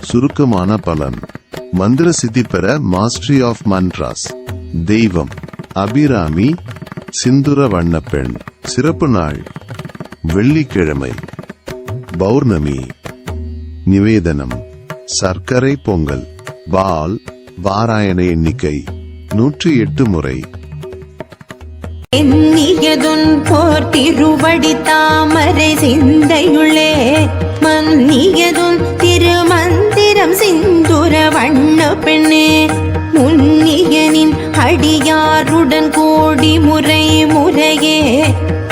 சுருக்கமான பலன். மந்திர சித்தி பெற மாஸ்டரி ஆஃப் மந்த்ராஸ். தெய்வம் அபிராமி, சிந்துர வண்ணப்பெண். சிறப்பு நாள் வெள்ளிக்கிழமை, பௌர்ணமி. நிவேதனம் சர்க்கரை பொங்கல். பால் பாராயண எண்ணிக்கை 108 முறை. எண்ணியதுன் போர் திருவடி தாமரை சிந்தையுள்ளே மன்னியதுன் திருமந்திரம் சிந்துர வண்ண பெண்ணே முன்னியனின் அடியாருடன் கோடி முறை முறையே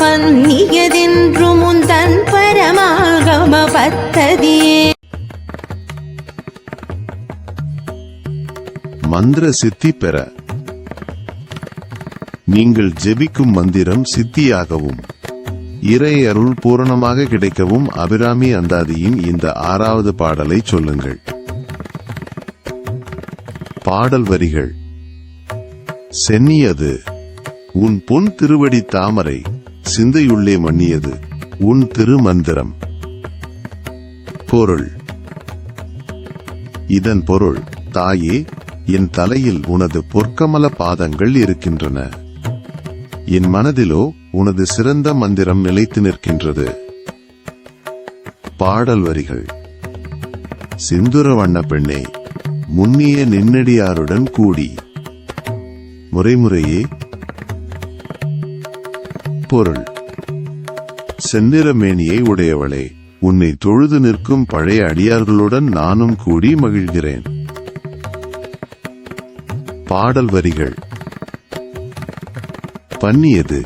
பன்னியதென்று முந்தன் பரமாகம பத்ததியே. மந்திர சித்தி பெற நீங்கள் ஜெபிக்கும் மந்திரம் சித்தியாகவும் இறை அருள் பூரணமாக கிடைக்கவும் அபிராமி அந்தாதியின் இந்த 6வது பாடலை சொல்லுங்கள். பாடல் வரிகள். சென்னியது உன் பொன் திருவடி தாமரை சிந்தையுள்ளே மன்னியது உன் திருமந்திரம். பொருள். இதன் பொருள், தாயே, என் தலையில் உனது பொற்கமல பாதங்கள் இருக்கின்றன. என் மனதிலோ உனது சிறந்த மந்திரம் நிலைத்து நிற்கின்றது. பாடல் வரிகள். சிந்துர வண்ண பெண்ணே, முன்னிய நின்னடியாருடன் கூடி. முறைமுறையே. பொருள். செந்நிறமேனியை உடையவளே, உன்னை தொழுது நிற்கும் பழைய அடியார்களுடன் நானும் கூடி மகிழ்கிறேன். பாடல் வரிகள். பன்னியது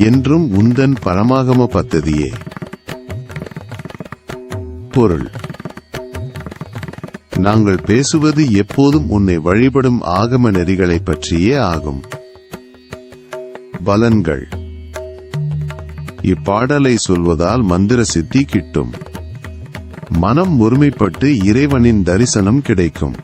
என்றும் உந்தன் பரமாகம பத்ததியே. பொருள். நாங்கள் பேசுவது எப்போதும் உன்னை வழிபடும் ஆகம நெறிகளை பற்றியே ஆகும். பலன்கள். இப்பாடலை சொல்வதால் மந்திர சித்தி கிட்டும். மனம் ஒருமைப்பட்டு இறைவனின் தரிசனம் கிடைக்கும்.